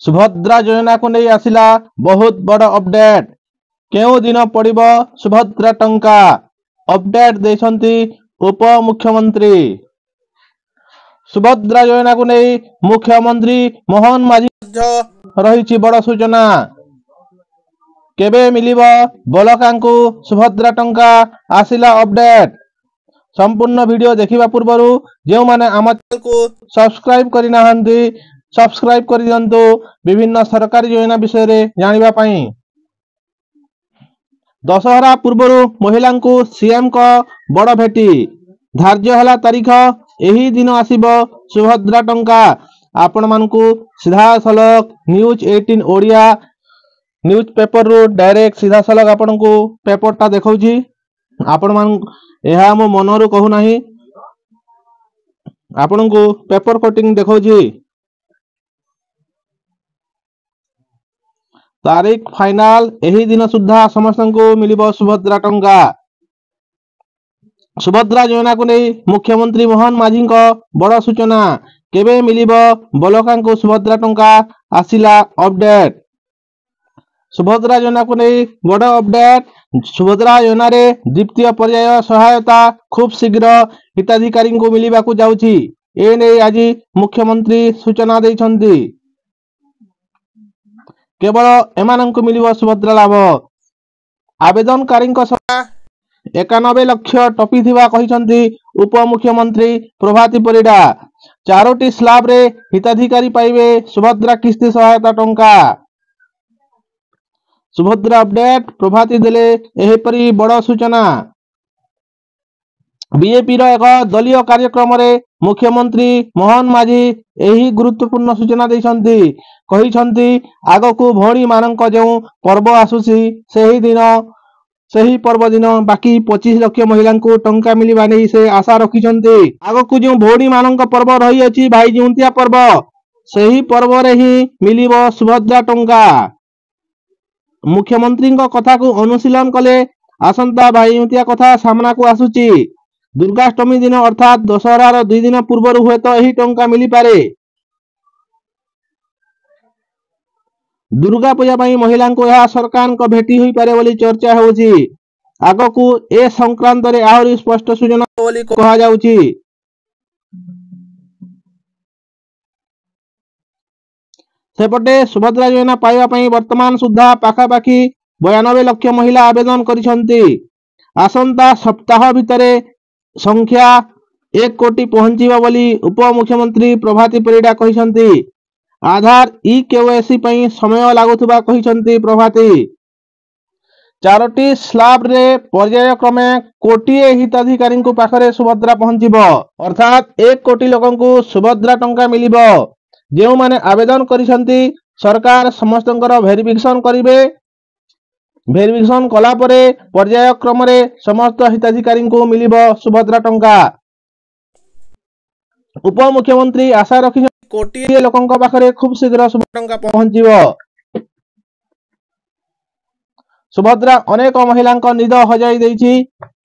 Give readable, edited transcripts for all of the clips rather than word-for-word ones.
सुभद्रा योजना को नहीं आसिला बहुत बड़ अपडेट। केउ दिन पड़िब सुभद्रा टंका अपडेट देछंती उप मुख्यमंत्री। सुभद्रा योजना को नहीं मुख्यमंत्री मोहन माझी रही बड़ सूचना। केबे मिलिब बलकांकु सुभद्रा टंका आसिला अपडेट। संपूर्ण वीडियो देखिबा पूर्वरु जेउ माने आम चैनल को सब्सक्राइब करि नाहंती सब्सक्राइब करि दियंतु विभिन्न सरकारी योजना विषय रे जानिबा पई। दशहरा पूर्वरु महिलांकु सीएम को बड़ भेटी धार्य हला तारीख एही दिन आसीबो सुभद्रा टंका। आपण मानकु सीधा सलक न्यूज 18 ओडिया न्यूज पेपर रु डायरेक्ट सीधा सलक आपण को पेपर ता देखौची। आपण मान एहा मो मनरु कहू नाही आपण को पेपर कटिंग देखौची। तारीख फाइनल एही दिन सुद्धा समस्त को मिलिबो सुभद्रा टंका। सुभद्रा योजना को नहीं मुख्यमंत्री मोहन माझी को बड़ सूचना। केबे मिलिबो बलकांकु सुभद्रा टंका आसिला अपडेट। सुभद्रा योजना को नहीं बड़ अपडेट। सुभद्रा योजना रे द्वितीय पर्याय सहायता खूब शीघ्र हिताधिकारी को मिलिबा को जाउची। ए नै आज मुख्यमंत्री सूचना दैछंती। केवल एमानंकु मिलिबो सुभद्रा लाभ। आवेदनकारी संख्या 91 लाख टपी थिबा कहिसंती उप मुख्यमंत्री प्रभाती परिडा। 4टी स्लैब रे हिताधिकारी पाइबे सुभद्रा किस्ती सहायता टंका। सुभद्रा अपडेट प्रभाती देले एही परी बड़ सूचना। बीजेपी रो एक दलीय कार्यक्रम रे मुख्यमंत्री मोहन माझी एही गुरुत्वपूर्ण सूचना दैछंती। कहिसंती आगकु भौणी मानक जो पर्व आसुसी सेही पर्व दिन बाकी 25 लाख महिला को टंका मिलिबा नै से आशा रखिसंती। आगकु जो भौणी मानक पर्व रही अछि भाई जिउंतिया पर्व सेही पर्व रे ही मिलिबो सुभद्रा टंका। मुख्यमंत्री कथा को अनुशीलन कले आसंता भाई जिउंतिया कथा सामना को आसुची। दुर्गाष्टमी दिन अर्थात दशहरार 2 दिन पूर्व हुए तो यही टंका मिली पारे। दुर्गा पूजा पई महिला को यह सरकार को भेटी हुई पारे बोली चर्चा होउची। आगो को ए संक्रांत रे आहुरी स्पष्ट सूचना बोली कहा जाउची। सेपटे सुभद्रा योजना पाइबा पई वर्तमान सुद्धा पाखापाखी 92 लाख महिला आवेदन करिसंती। आसंता सप्ताह भितरे संख्या 1 कोटी पहुंचीबा बोली उप मुख्यमंत्री प्रभाती परिडा कहिसंती। आधार ई केवाईसी पई समय लागुथबा कहिसंती प्रभाती। 4टी स्लैब रे पर्याय क्रमे कोटिए हिताधिकारी को पाखरे सुभद्रा पहुंचीबो अर्थात 1 कोटी लोकन को सुभद्रा टंका मिलिबो। जेउ माने आवेदन करिसंती सरकार समस्तंकर वेरिफिकेशन करिवे। वेरिफिकेशन कला परे पर्याय क्रम रे समस्त हिताधिकारी को मिलिबो सुभद्रा टंका। उप मुख्यमंत्री आशा रखि कोटी लोकन को पाखरे खूब शीघ्र सुभद्रा टंका पहुंचीबो। सुभद्रा अनेक महिला निद हजाई देछि।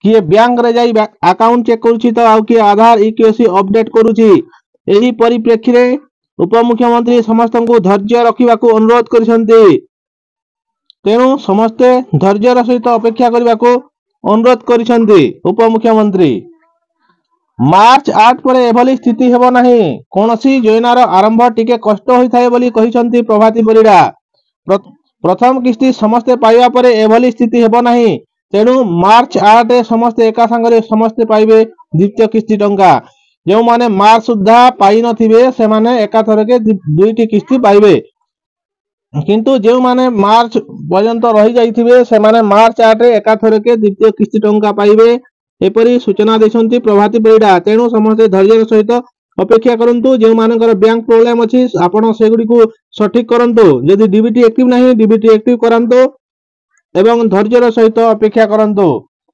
किए बैंक रे जाई अकाउंट चेक करूछि तो आउ किए आधार ईकेसी अपडेट करूछि। एही परिप्रेक्षी रे उप मुख्यमंत्री समस्त को धैर्य रखिबा को अनुरोध करिसंती। तेणु समस्ते धैर्यर सहित अपेक्षा करने को अनुरोध करिसंती उप मुख्यमंत्री। मार्च 8 पर एभली स्थिति हेबो नाही। कोनोसी योजनार आरंभ टिके कष्ट होई थाए बोली कहिसंती प्रभाती परिडा। प्रथम किस्ती समस्ते पाइबा परे एभली स्थिति हेबो नाही। तेणु मार्च 8 रे समस्ते एका संगरे समस्ते पाइबे द्वितीय किस्ती टंका। जो माने मार्च सुद्धा पाई नथिबे से माने एका थरके 2टी किस्ती पाइबे। किंतु जो माने मार्च पर्यंत रही जाइथिबे से माने मार्च 8 रे एका थरके द्वितीय किस्ती टंका पाइबे एपरी सूचना दैछंती प्रभाती परिडा। तेणु समस्त धैर्यर सहित अपेक्षा करंतु। जो मानकर बैंक प्रॉब्लम अछि आपण सेगुडी को सठिक करंतु। यदि डीबीटी एक्टिव नाही डीबीटी एक्टिव करंतु एवं धैर्यर सहित अपेक्षा करंतु।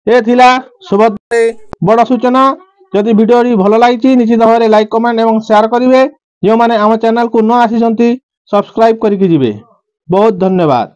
ए थिला सुभद्रा बड़ सूचना। यदि वीडियो भल लागिछि निश्चित भाव लाइक कमेंट एवं शेयर करिवे। जो माने आम चैनल को न आसीसंती सब्सक्राइब करिकि जिवे। बहुत धन्यवाद।